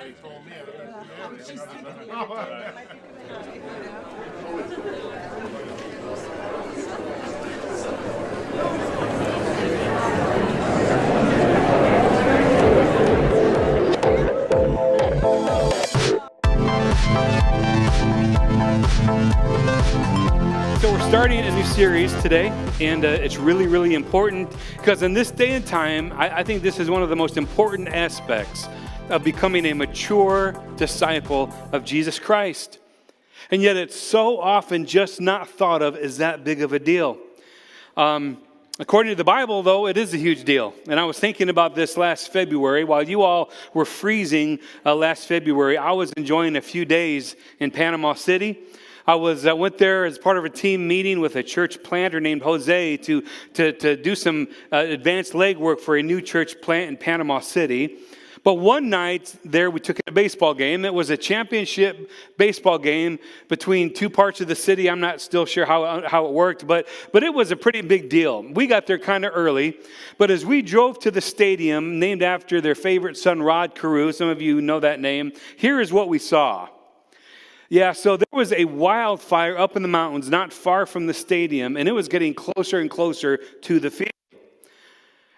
So we're starting a new series today, and it's really, really important because in this day and time, I think this is one of the most important aspects of becoming a mature disciple of Jesus Christ. And yet it's so often just not thought of as that big of a deal. According to the Bible, though, it is a huge deal. And I was thinking about this last February. While you all were freezing last February, I was enjoying a few days in Panama City. I went there as part of a team meeting with a church planter named Jose to do some advanced legwork for a new church plant in Panama City. But one night there, we took a baseball game. It was a championship baseball game between two parts of the city. I'm not still sure how it worked, but it was a pretty big deal. We got there kind of early, but as we drove to the stadium, named after their favorite son, Rod Carew, some of you know that name, here is what we saw. Yeah, so there was a wildfire up in the mountains not far from the stadium, and it was getting closer and closer to the field.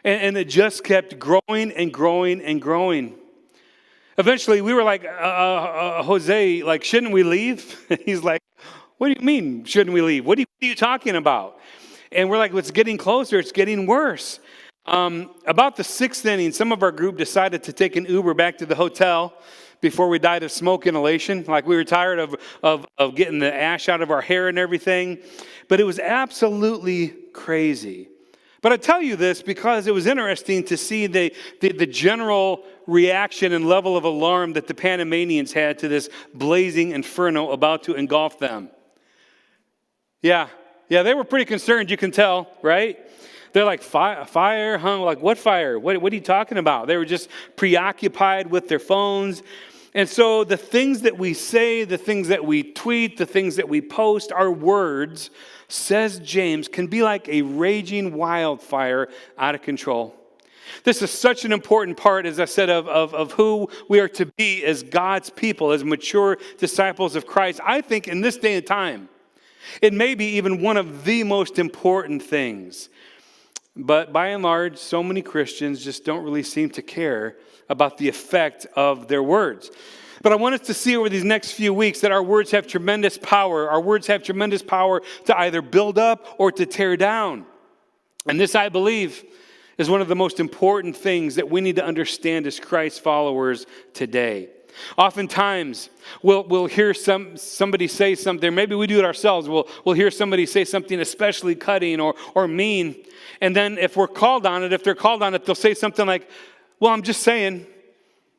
And it just kept growing and growing and growing. Eventually, we were like, Jose, like, shouldn't we leave? He's like, what do you mean, shouldn't we leave? What are you talking about? And we're like, well, it's getting closer, it's getting worse. About the sixth inning, some of our group decided to take an Uber back to the hotel before we died of smoke inhalation. Like, we were tired of getting the ash out of our hair and everything. But it was absolutely crazy. But I tell you this because it was interesting to see the general reaction and level of alarm that the Panamanians had to this blazing inferno about to engulf them. Yeah, they were pretty concerned, you can tell, right? They're like, fire, huh? Like, what fire? What are you talking about? They were just preoccupied with their phones. And so the things that we say, the things that we tweet, the things that we post, our words, says James, can be like a raging wildfire out of control. This is such an important part, as I said, of who we are to be as God's people, as mature disciples of Christ. I think in this day and time, it may be even one of the most important things. But by and large, so many Christians just don't really seem to care about the effect of their words. But I want us to see over these next few weeks that our words have tremendous power. Our words have tremendous power to either build up or to tear down. And this, I believe, is one of the most important things that we need to understand as Christ followers today. Oftentimes, we'll hear somebody say something. Maybe we do it ourselves. We'll hear somebody say something especially cutting or mean. And then if they're called on it, they'll say something like, well, I'm just saying.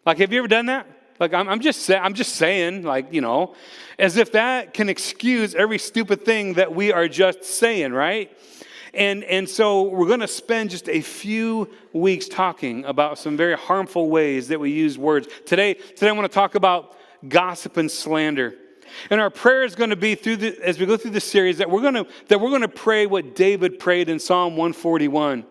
Like, have you ever done that? Like, I'm just saying, like, you know, as if that can excuse every stupid thing that we are just saying, right? And so we're going to spend just a few weeks talking about some very harmful ways that we use words. Today I want to talk about gossip and slander. And our prayer is going to be as we go through this series that we're going to pray what David prayed in Psalm 141.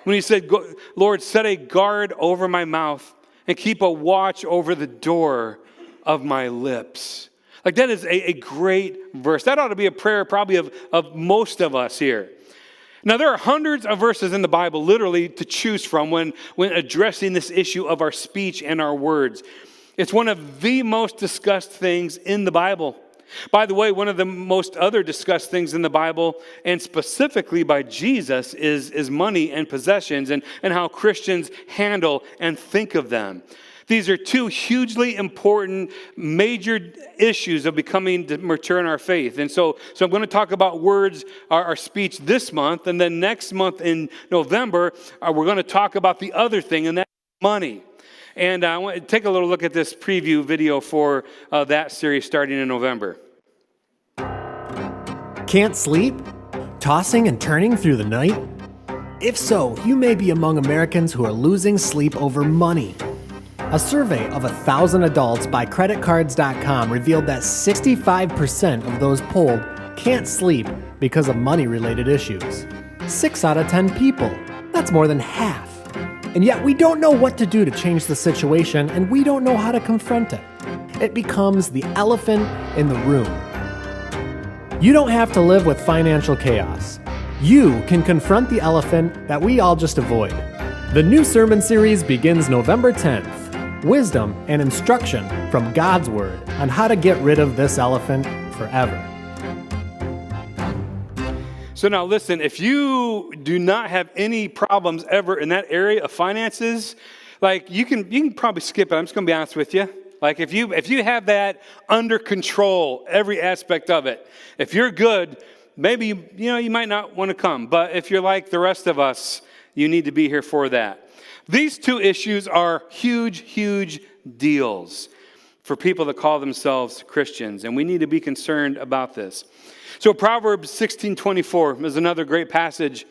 When he said, Lord, set a guard over my mouth and keep a watch over the door of my lips. Like, that is a great verse. That ought to be a prayer probably of most of us here. Now, there are hundreds of verses in the Bible, literally, to choose from when addressing this issue of our speech and our words. It's one of the most discussed things in the Bible. By the way, one of the most other discussed things in the Bible, and specifically by Jesus, is money and possessions and how Christians handle and think of them. These are two hugely important, major issues of becoming mature in our faith. And so I'm going to talk about words, our speech this month, and then next month in November, we're going to talk about the other thing, and that's money. And I want to take a little look at this preview video for that series starting in November. Can't sleep? Tossing and turning through the night? If so, you may be among Americans who are losing sleep over money. A survey of 1,000 adults by creditcards.com revealed that 65% of those polled can't sleep because of money-related issues. 6 out of 10 people. That's more than half. And yet we don't know what to do to change the situation, and we don't know how to confront it. It becomes the elephant in the room. You don't have to live with financial chaos. You can confront the elephant that we all just avoid. The new sermon series begins November 10th. Wisdom and instruction from God's Word on how to get rid of this elephant forever. So now listen, if you do not have any problems ever in that area of finances, like you can probably skip it. I'm just going to be honest with you. Like if you have that under control, every aspect of it, if you're good, maybe you might not want to come. But if you're like the rest of us, you need to be here for that. These two issues are huge, huge deals for people that call themselves Christians, and we need to be concerned about this. So Proverbs 16:24 is another great passage. It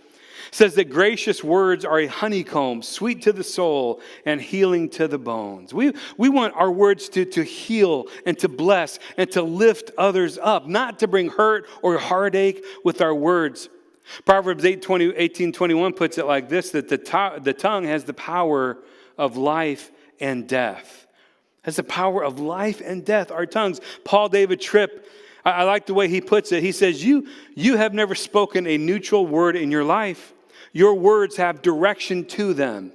says that gracious words are a honeycomb, sweet to the soul and healing to the bones. We want our words to heal and to bless and to lift others up, not to bring hurt or heartache with our words. Proverbs 18:21 puts it like this, that the tongue has the power of life and death. Has the power of life and death, our tongues. Paul David Tripp, I like the way he puts it. He says, you have never spoken a neutral word in your life. Your words have direction to them.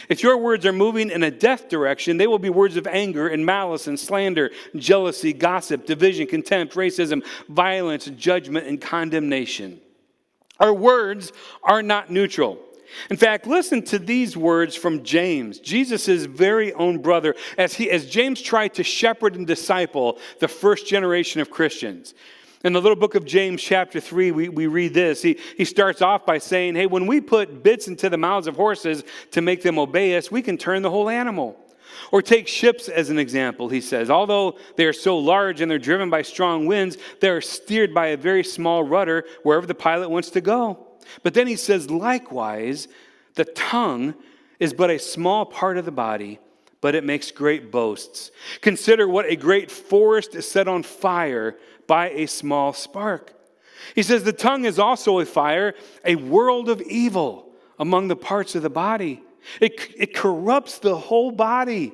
If your words are moving in a death direction, they will be words of anger and malice and slander, jealousy, gossip, division, contempt, racism, violence, judgment, and condemnation. Our words are not neutral. In fact, listen to these words from James, Jesus' very own brother, as James tried to shepherd and disciple the first generation of Christians. In the little book of James, chapter 3, we read this. He starts off by saying, hey, when we put bits into the mouths of horses to make them obey us, we can turn the whole animal. Or take ships as an example, he says. Although they are so large and they're driven by strong winds, they are steered by a very small rudder wherever the pilot wants to go. But then he says, likewise, the tongue is but a small part of the body, but it makes great boasts. Consider what a great forest is set on fire by a small spark. He says the tongue is also a fire, a world of evil among the parts of the body. It corrupts the whole body.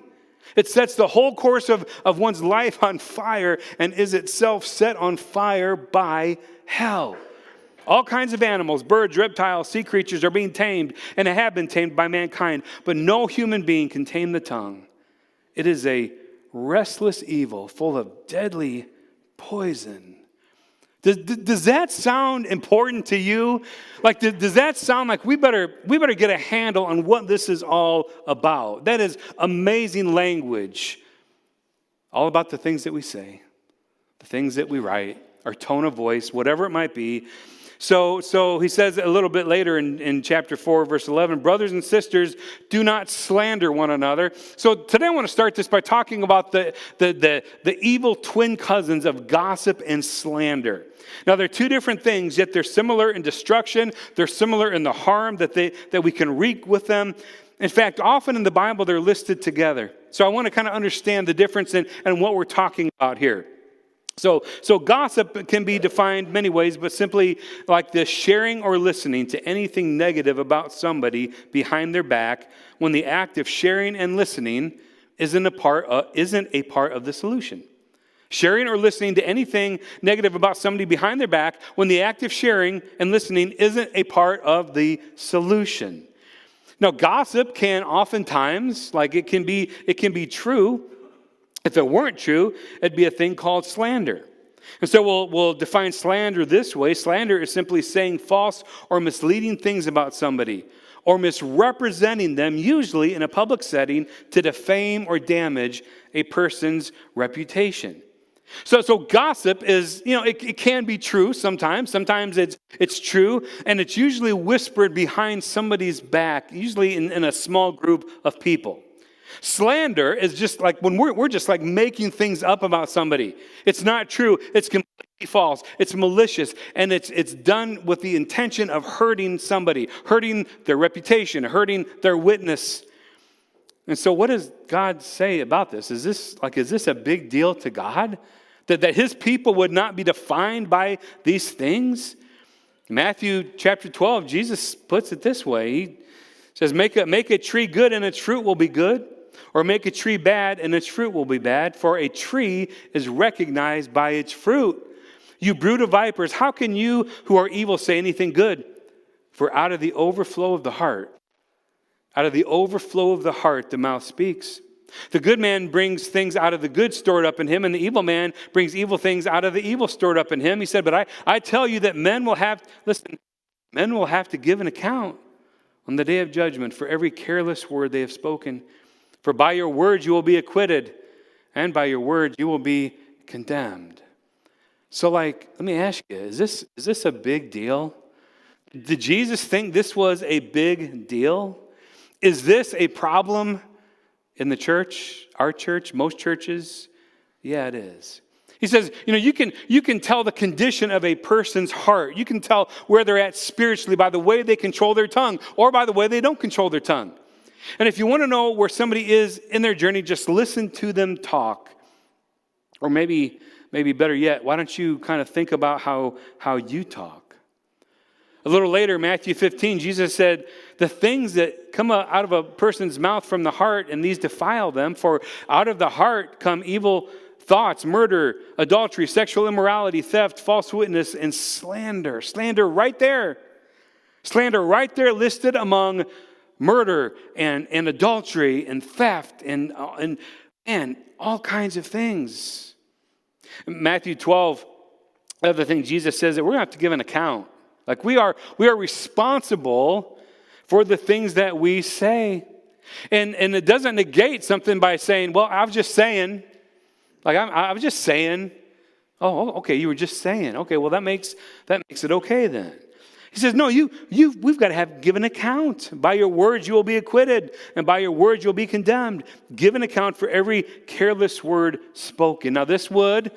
It sets the whole course of one's life on fire and is itself set on fire by hell. All kinds of animals, birds, reptiles, sea creatures are being tamed and have been tamed by mankind, but no human being can tame the tongue. It is a restless evil full of deadly poison. Does that sound important to you? Like, does that sound like we better get a handle on what this is all about? That is amazing language. All about the things that we say, the things that we write, our tone of voice, whatever it might be. So he says a little bit later in chapter 4, verse 11, brothers and sisters, do not slander one another. So today I want to start this by talking about the evil twin cousins of gossip and slander. Now, they're two different things, yet they're similar in destruction. They're similar in the harm that we can wreak with them. In fact, often in the Bible, they're listed together. So I want to kind of understand the difference in what we're talking about here. So gossip can be defined many ways, but simply like the sharing or listening to anything negative about somebody behind their back, when the act of sharing and listening isn't a part of the solution. Sharing or listening to anything negative about somebody behind their back, when the act of sharing and listening isn't a part of the solution. Now, gossip can oftentimes, like it can be true. If it weren't true, it'd be a thing called slander. And so we'll define slander this way. Slander is simply saying false or misleading things about somebody, or misrepresenting them, usually in a public setting, to defame or damage a person's reputation. So gossip is, it can be true sometimes. Sometimes it's true, and it's usually whispered behind somebody's back, usually in a small group of people. Slander is just like when we're just like making things up about somebody. It's not true. It's completely false. It's malicious, and it's done with the intention of hurting somebody, hurting their reputation, hurting their witness. And so what does God say about this? Is this a big deal to God? That his people would not be defined by these things? Matthew chapter 12, Jesus puts it this way. He says, make a tree good and its fruit will be good, or make a tree bad and its fruit will be bad, for a tree is recognized by its fruit. You brood of vipers, how can you who are evil say anything good? For out of the overflow of the heart, the mouth speaks. The good man brings things out of the good stored up in him, and the evil man brings evil things out of the evil stored up in him. He said, but I tell you that men will have to give an account on the day of judgment for every careless word they have spoken. For by your words you will be acquitted, and by your words you will be condemned. So let me ask you, is this a big deal? Did Jesus think this was a big deal? Is this a problem in the church, our church, most churches? Yeah, it is. He says, you can tell the condition of a person's heart. You can tell where they're at spiritually by the way they control their tongue or by the way they don't control their tongue. And if you want to know where somebody is in their journey, just listen to them talk. Or maybe better yet, why don't you kind of think about how you talk? A little later, Matthew 15, Jesus said, the things that come out of a person's mouth from the heart, and these defile them, for out of the heart come evil thoughts, murder, adultery, sexual immorality, theft, false witness, and slander. Slander right there. Slander right there listed among murder and adultery and theft and all kinds of things. Matthew 12, other thing Jesus says that we're going to have to give an account. Like we are responsible for the things that we say. And it doesn't negate something by saying, well, I was just saying. Like I was just saying. Oh, okay, you were just saying. Okay, well that makes it okay then. He says, no, we've got to give an account. By your words you will be acquitted, and by your words you'll be condemned. Give an account for every careless word spoken. Now this would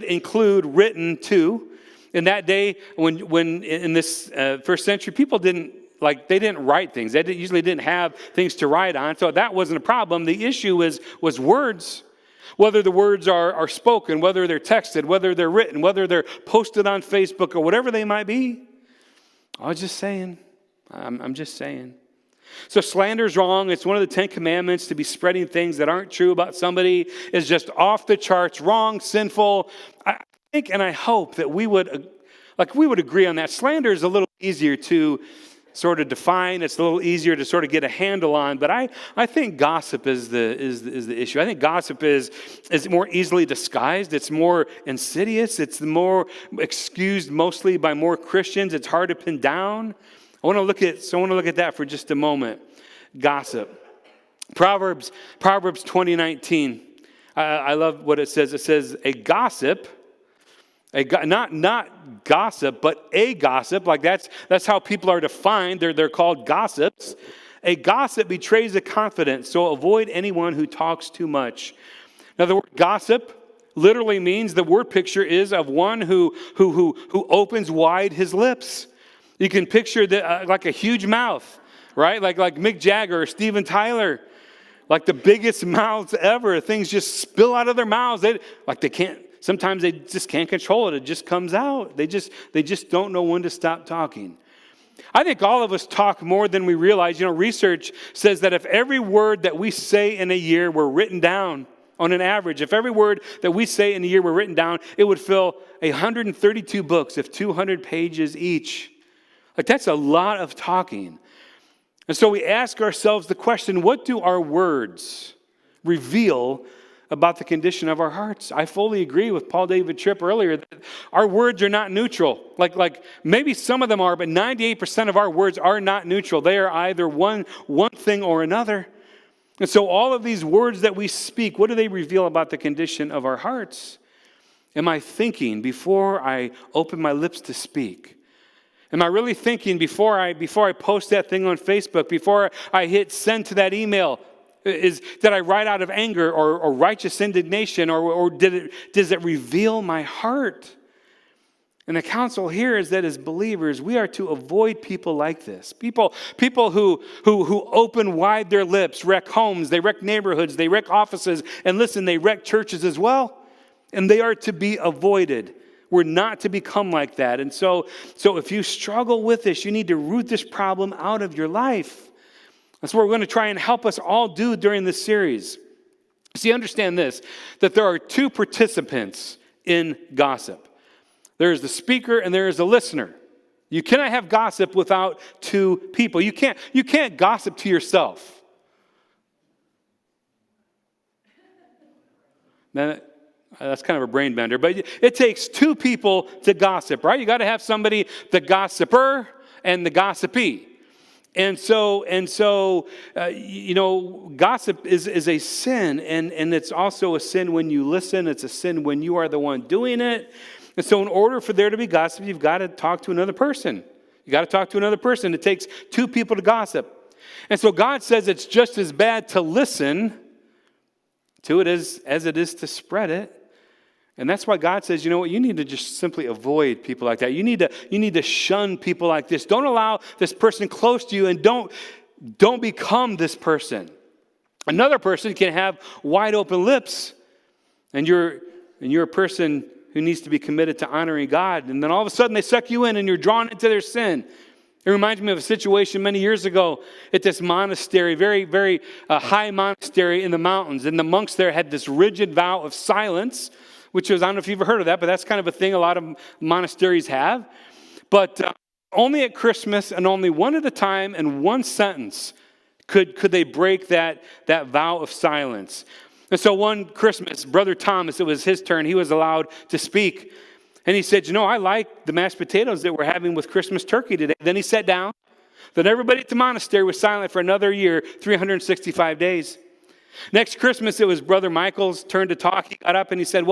include written too. In that day, when in this first century, people didn't write things. They usually didn't have things to write on, so that wasn't a problem. The issue was words. Whether the words are spoken, whether they're texted, whether they're written, whether they're posted on Facebook or whatever they might be. I was just saying. I'm just saying. So slander's wrong. It's one of the 10 commandments to be spreading things that aren't true about somebody. Is just off the charts, wrong, sinful. I think and I hope that we would agree on that. Slander is a little easier to sort of define. It's a little easier to sort of get a handle on. But I think gossip is the issue. I think gossip is more easily disguised. It's more insidious. It's more excused mostly by more Christians. It's hard to pin down. I want to look at that for just a moment. Gossip. Proverbs 20:19. I love what it says. It says a gossip. Not gossip, but a gossip. Like that's how people are defined. They're called gossips. A gossip betrays a confidence, so avoid anyone who talks too much. Now the word gossip literally means, the word picture is of one who opens wide his lips. You can picture like a huge mouth, right? Like Mick Jagger or Steven Tyler. Like the biggest mouths ever. Things just spill out of their mouths. Sometimes they just can't control it. It just comes out. They just don't know when to stop talking. I think all of us talk more than we realize. Research says that if every word that we say in a year were written down on an average, if every word that we say in a year were written down, it would fill 132 books of 200 pages each. Like that's a lot of talking. And so we ask ourselves the question, what do our words reveal about the condition of our hearts? I fully agree with Paul David Tripp earlier that our words are not neutral. Like maybe some of them are, but 98% of our words are not neutral. They are either one thing or another. And so all of these words that we speak, what do they reveal about the condition of our hearts? Am I thinking before I open my lips to speak? Am I really thinking before I post that thing on Facebook, before I hit send to that email? Did I write out of anger or righteous indignation, or does it reveal my heart? And the counsel here is that as believers, we are to avoid people like this. People who open wide their lips, wreck homes, they wreck neighborhoods, they wreck offices, and listen, they wreck churches as well. And they are to be avoided. We're not to become like that. And so if you struggle with this, you need to root this problem out of your life. That's what we're going to try and help us all do during this series. See, understand this, that there are two participants in gossip. There is the speaker and there is the listener. You cannot have gossip without two people. You can't gossip to yourself. Now, that's kind of a brain bender, but it takes two people to gossip, right? You got to have somebody, the gossiper and the gossipee. And so, gossip is a sin, and it's also a sin when you listen. It's a sin when you are the one doing it. And so in order for there to be gossip, you've got to talk to another person. You got to talk to another person. It takes two people to gossip. And so God says it's just as bad to listen to it as it is to spread it. And that's why God says, you know what, you need to just simply avoid people like that. You need to shun people like this. Don't allow this person close to you, and don't become this person. Another person can have wide open lips, and you're a person who needs to be committed to honoring God. And then all of a sudden they suck you in and you're drawn into their sin. It reminds me of a situation many years ago at this monastery, very, very high monastery in the mountains. And the monks there had this rigid vow of silence, which was, I don't know if you've ever heard of that, but that's kind of a thing a lot of monasteries have. But only at Christmas and only one at a time and one sentence could they break that vow of silence. And so one Christmas, Brother Thomas, it was his turn, he was allowed to speak. And he said, I like the mashed potatoes that we're having with Christmas turkey today. Then he sat down. Then everybody at the monastery was silent for another year, 365 days. Next Christmas, it was Brother Michael's turn to talk. He got up and he said,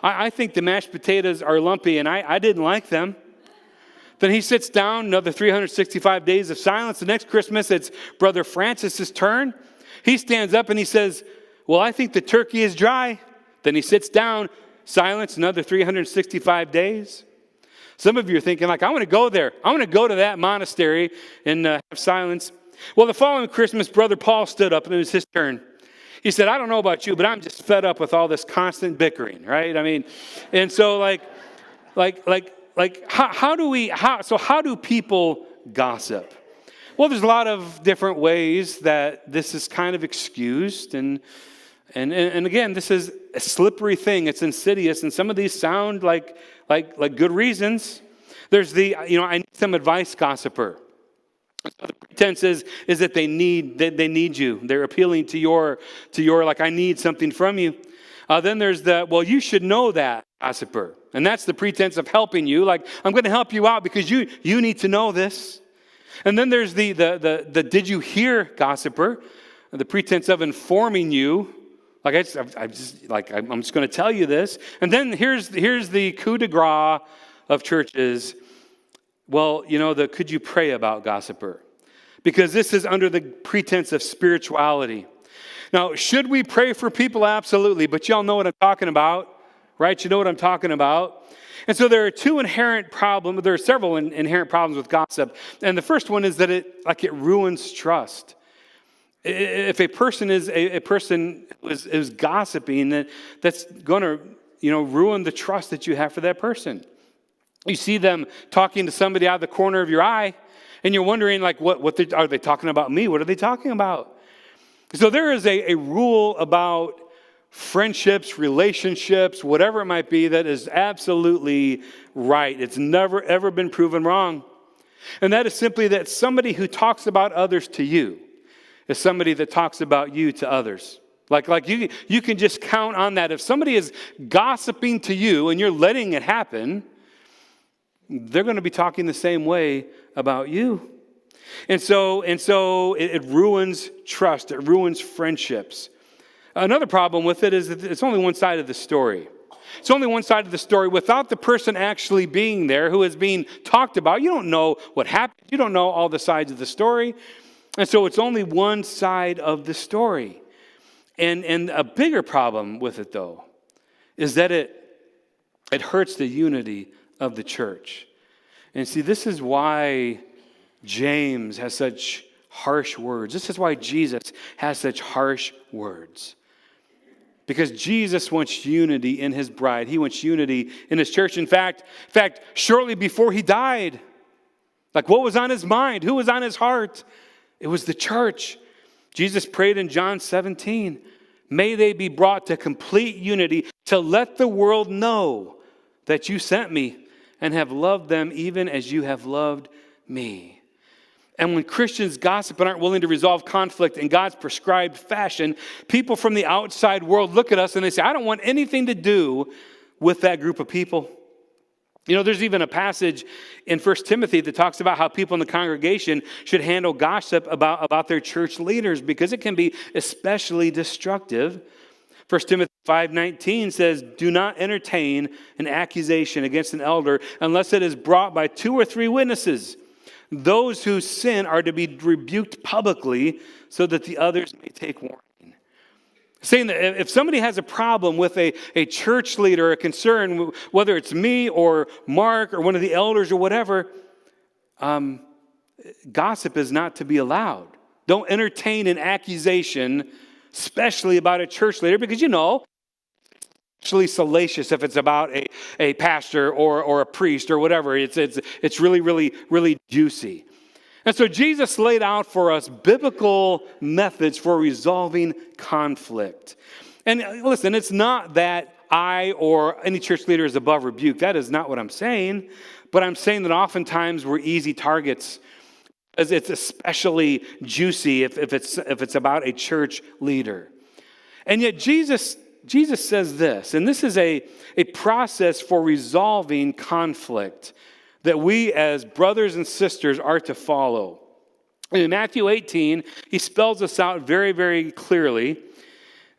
I think the mashed potatoes are lumpy, and I didn't like them. Then he sits down, another 365 days of silence. The next Christmas, it's Brother Francis's turn. He stands up and he says, I think the turkey is dry. Then he sits down, silence, another 365 days. Some of you are thinking, I want to go there. I want to go to that monastery and have silence. Well, the following Christmas, Brother Paul stood up and it was his turn. He said, I don't know about you, but I'm just fed up with all this constant bickering, right? I mean, and so how do people gossip? Well, there's a lot of different ways that this is kind of excused, and again, this is a slippery thing. It's insidious, and some of these sound like good reasons. There's I need some advice gossiper. So the pretense is that they need you. They're appealing to your I need something from you. Then there's you should know that gossiper, and that's the pretense of helping you. I'm going to help you out because you need to know this. And then there's the did you hear gossiper, the pretense of informing you. I'm just going to tell you this. And then here's the coup de grace of churches. Could you pray about gossiper? Because this is under the pretense of spirituality. Now, should we pray for people? Absolutely. But y'all know what I'm talking about, right? You know what I'm talking about. And so there are several inherent problems with gossip. And the first one is that it ruins trust. If a person is gossiping, that's going to ruin the trust that you have for that person. You see them talking to somebody out of the corner of your eye, and you're wondering, what are they talking about me? What are they talking about? So there is a rule about friendships, relationships, whatever it might be, that is absolutely right. It's never, ever been proven wrong. And that is simply that somebody who talks about others to you is somebody that talks about you to others. You can just count on that. If somebody is gossiping to you and you're letting it happen, they're going to be talking the same way about you. And so it ruins trust. It ruins friendships. Another problem with it is that it's only one side of the story. It's only one side of the story. Without the person actually being there who is being talked about, you don't know what happened. You don't know all the sides of the story. And so it's only one side of the story. And a bigger problem with it, though, is that it hurts the unity of the church. And see, this is why James has such harsh words. This is why Jesus has such harsh words. Because Jesus wants unity in his bride. He wants unity in his church. In fact, shortly before he died, what was on his mind? Who was on his heart? It was the church. Jesus prayed in John 17, may they be brought to complete unity to let the world know that you sent me and have loved them even as you have loved me. And when Christians gossip and aren't willing to resolve conflict in God's prescribed fashion, people from the outside world look at us and they say, I don't want anything to do with that group of people. You know, there's even a passage in 1 Timothy that talks about how people in the congregation should handle gossip about their church leaders because it can be especially destructive. 1 Timothy 5:19 says, do not entertain an accusation against an elder unless it is brought by 2 or 3 witnesses. Those who sin are to be rebuked publicly so that the others may take warning. Saying that if somebody has a problem with a church leader or a concern, whether it's me or Mark or one of the elders or whatever, gossip is not to be allowed. Don't entertain an accusation, especially about a church leader, because actually salacious if it's about a pastor or a priest or whatever. It's really, really, really juicy. And so Jesus laid out for us biblical methods for resolving conflict. And listen, it's not that I or any church leader is above rebuke. That is not what I'm saying. But I'm saying that oftentimes we're easy targets, as it's especially juicy if it's about a church leader. And yet Jesus says this, and this is a process for resolving conflict that we as brothers and sisters are to follow. In Matthew 18, he spells this out very, very clearly.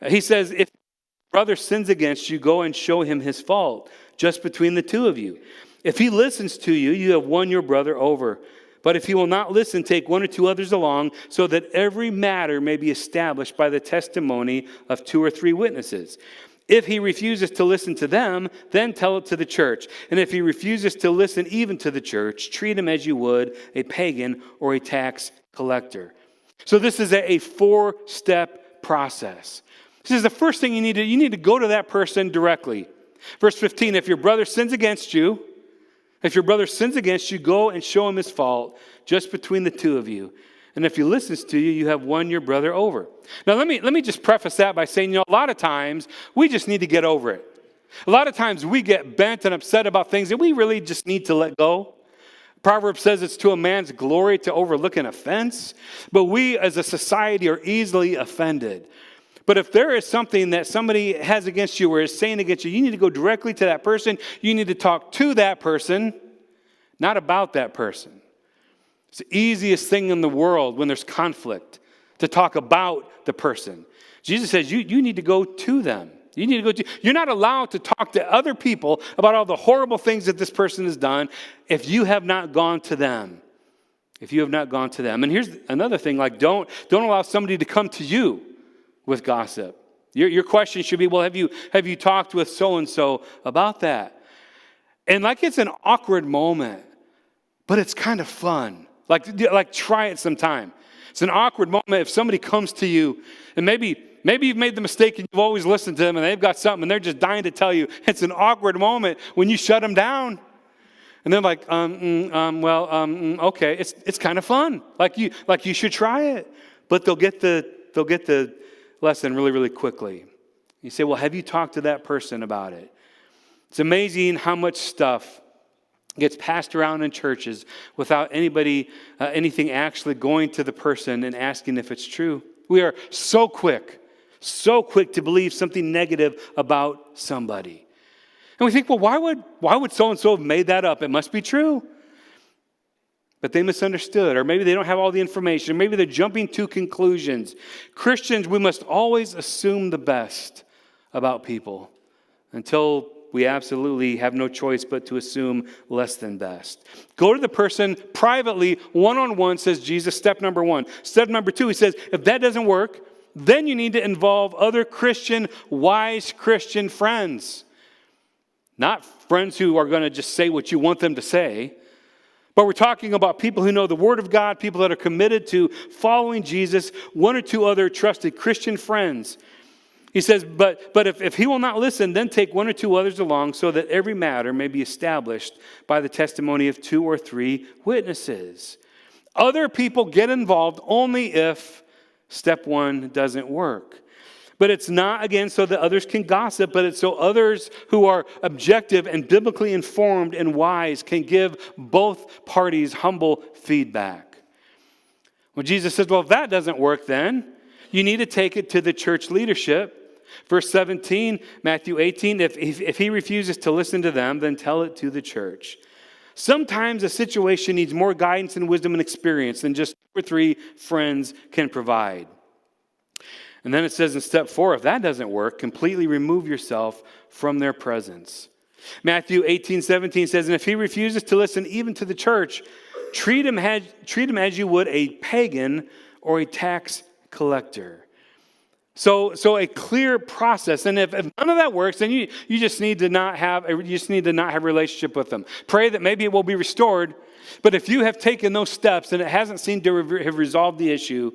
He says, if your brother sins against you, go and show him his fault, just between the two of you. If he listens to you, you have won your brother over. But if he will not listen, take 1 or 2 others along, so that every matter may be established by the testimony of 2 or 3 witnesses. If he refuses to listen to them, then tell it to the church. And if he refuses to listen even to the church, treat him as you would a pagan or a tax collector. So this is a 4-step process. This is the first thing you need to go to that person directly. Verse 15, if your brother sins against you, go and show him his fault, just between the two of you. And if he listens to you, you have won your brother over. Now, let me just preface that by saying, a lot of times we just need to get over it. A lot of times we get bent and upset about things that we really just need to let go. Proverbs says it's to a man's glory to overlook an offense, but we as a society are easily offended. But if there is something that somebody has against you or is saying against you, you need to go directly to that person. You need to talk to that person, not about that person. It's the easiest thing in the world when there's conflict to talk about the person. Jesus says you need to go to them. You're not allowed to talk to other people about all the horrible things that this person has done if you have not gone to them. And here's another thing, don't allow somebody to come to you with gossip. Your question should be, well, have you talked with so-and-so about that? And it's an awkward moment, but it's kind of fun. Try it sometime. It's an awkward moment if somebody comes to you, and maybe you've made the mistake and you've always listened to them and they've got something and they're just dying to tell you. It's an awkward moment when you shut them down. And they're like, okay, it's kind of fun. You should try it. But they'll get the lesson really, really quickly. You say, well, have you talked to that person about it? It's amazing how much stuff gets passed around in churches without anything actually going to the person and asking if it's true. We are so quick to believe something negative about somebody. And we think, well, why would so-and-so have made that up? It must be true. But they misunderstood, or maybe they don't have all the information, or maybe they're jumping to conclusions. Christians, we must always assume the best about people until we absolutely have no choice but to assume less than best. Go to the person privately, one-on-one, says Jesus, step number 1. Step number 2, he says, if that doesn't work, then you need to involve other wise Christian friends. Not friends who are going to just say what you want them to say, but we're talking about people who know the Word of God, people that are committed to following Jesus, 1 or 2 other trusted Christian friends. He says, but if he will not listen, then take 1 or 2 others along so that every matter may be established by the testimony of 2 or 3 witnesses. Other people get involved only if Step one doesn't work. But it's not, again, so that others can gossip, but it's so others who are objective and biblically informed and wise can give both parties humble feedback. Well, Jesus says, well, if that doesn't work, then you need to take it to the church leadership. Verse 17, Matthew 18, if he refuses to listen to them, then tell it to the church. Sometimes a situation needs more guidance and wisdom and experience than just 2 or 3 friends can provide. And then it says in step 4, if that doesn't work, completely remove yourself from their presence. Matthew 18:17 says, and if he refuses to listen even to the church, treat him as you would a pagan or a tax collector. So a clear process. And if none of that works, then you just need to not have a relationship with them. Pray that maybe it will be restored. But if you have taken those steps and it hasn't seemed to have resolved the issue,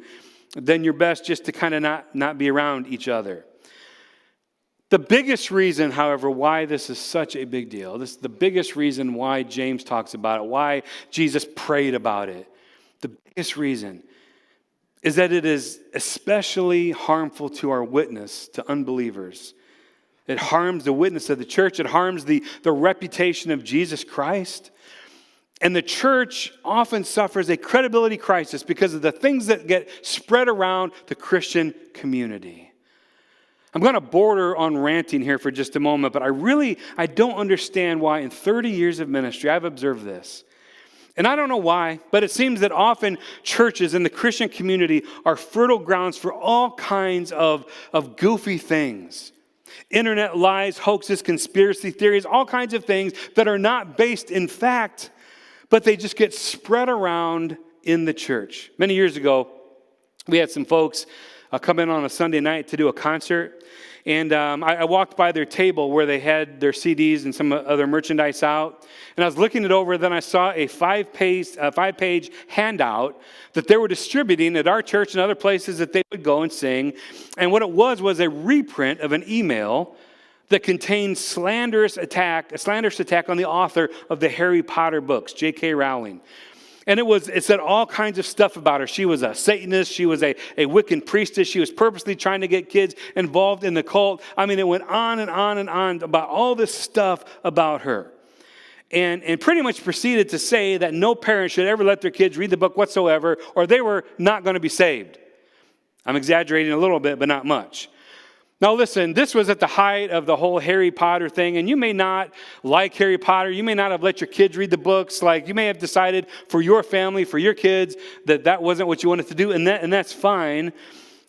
then you're best just to kind of not be around each other. The biggest reason, however, why this is such a big deal, this is the biggest reason why James talks about it, why Jesus prayed about it. The biggest reason is that it is especially harmful to our witness to unbelievers. It harms the witness of the church. It harms the reputation of Jesus Christ. And the church often suffers a credibility crisis because of the things that get spread around the Christian community. I'm going to border on ranting here for just a moment, but I don't understand why in 30 years of ministry I've observed this. And I don't know why, but it seems that often churches in the Christian community are fertile grounds for all kinds of goofy things. Internet lies, hoaxes, conspiracy theories, all kinds of things that are not based in fact, but they just get spread around in the church. Many years ago, we had some folks come in on a Sunday night to do a concert. And I walked by their table where they had their CDs and some other merchandise out. And I was looking it over, then I saw a 5-page handout that they were distributing at our church and other places that they would go and sing. And what it was a reprint of an email that contained a slanderous attack on the author of the Harry Potter books, J.K. Rowling. And it said all kinds of stuff about her. She was a Satanist. She was a Wiccan priestess. She was purposely trying to get kids involved in the cult. I mean, it went on and on and on about all this stuff about her. And pretty much proceeded to say that no parent should ever let their kids read the book whatsoever, or they were not going to be saved. I'm exaggerating a little bit, but not much. Now listen, this was at the height of the whole Harry Potter thing, and you may not like Harry Potter. You may not have let your kids read the books. Like, you may have decided for your family, for your kids, that wasn't what you wanted to do, and that's fine.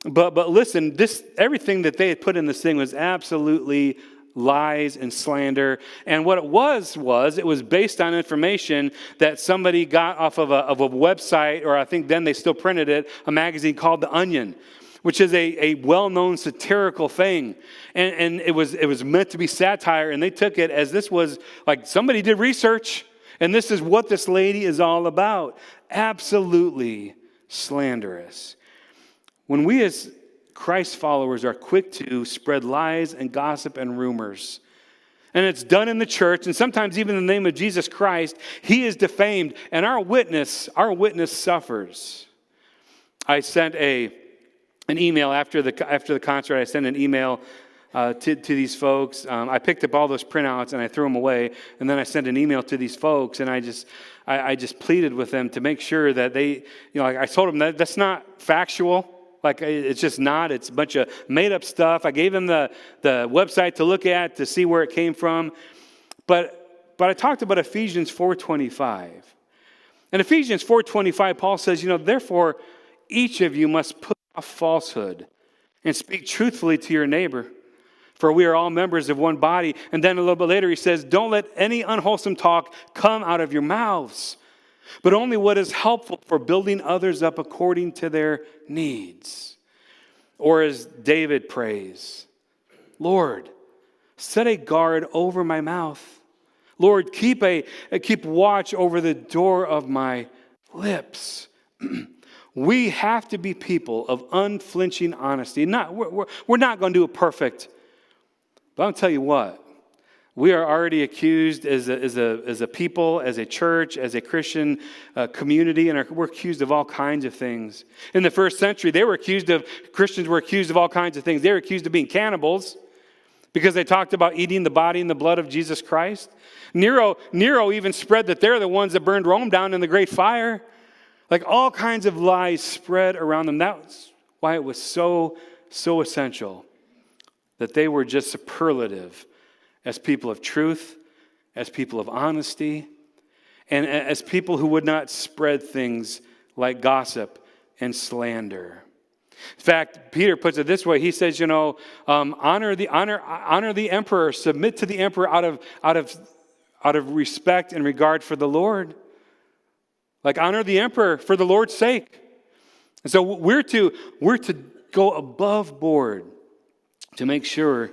But listen, everything that they had put in this thing was absolutely lies and slander. And what it was it was based on information that somebody got off of a website, or I think then they still printed it, a magazine called The Onion, which is a well-known satirical thing. And it was meant to be satire, and they took it as this was like somebody did research, and this is what this lady is all about. Absolutely slanderous. When we as Christ followers are quick to spread lies and gossip and rumors, and it's done in the church, and sometimes even in the name of Jesus Christ, he is defamed, and our witness suffers. I sent an email after the concert. I sent an email to these folks. I picked up all those printouts and I threw them away. And then I sent an email to these folks, and I just pleaded with them to make sure that they, I told them that's not factual. Like, it's just not. It's a bunch of made up stuff. I gave them the website to look at to see where it came from. But I talked about Ephesians 4:25. In Ephesians 4:25, Paul says, therefore, each of you must put off falsehood and speak truthfully to your neighbor, for we are all members of one body. And then a little bit later he says, don't let any unwholesome talk come out of your mouths, but only what is helpful for building others up according to their needs. Or as David prays, Lord, set a guard over my mouth. Lord, keep watch over the door of my lips. We have to be people of unflinching honesty. We're not going to do it perfect. But I'll tell you what. We are already accused as a people, as a church, as a Christian community, and we're accused of all kinds of things. In the first century, Christians were accused of all kinds of things. They were accused of being cannibals because they talked about eating the body and the blood of Jesus Christ. Nero even spread that they're the ones that burned Rome down in the great fire. Like all kinds of lies spread around them. That's why it was so essential that they were just superlative as people of truth, as people of honesty, and as people who would not spread things like gossip and slander. In fact, Peter puts it this way. He says, honor the emperor, submit to the emperor out of respect and regard for the Lord. Like honor the emperor for the Lord's sake. And so we're to go above board to make sure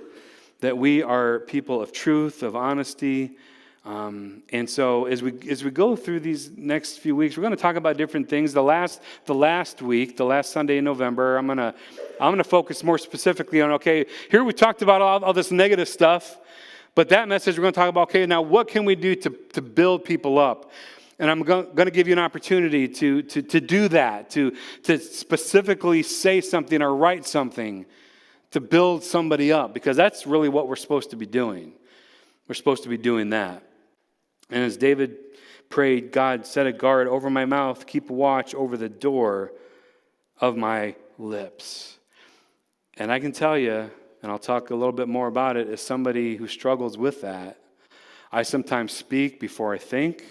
that we are people of truth, of honesty. And so as we go through these next few weeks, we're going to talk about different things. The last Sunday in November, I'm going to focus more specifically on, okay, here we talked about all this negative stuff, but that message we're going to talk about, okay, now what can we do to build people up? And I'm going to give you an opportunity to do that, to specifically say something or write something to build somebody up, because that's really what we're supposed to be doing. We're supposed to be doing that. And as David prayed, God, set a guard over my mouth, keep watch over the door of my lips. And I can tell you, and I'll talk a little bit more about it, as somebody who struggles with that, I sometimes speak before I think.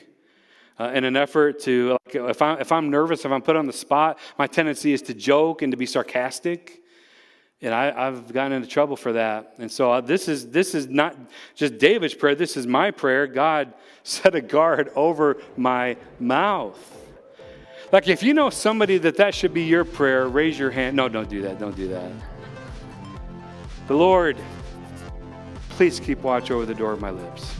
In an effort to, if I'm nervous, if I'm put on the spot, my tendency is to joke and to be sarcastic. And I've gotten into trouble for that. And so this is not just David's prayer. This is my prayer. God, set a guard over my mouth. Like if you know somebody that should be your prayer, raise your hand. No, don't do that. Don't do that. The Lord, please keep watch over the door of my lips.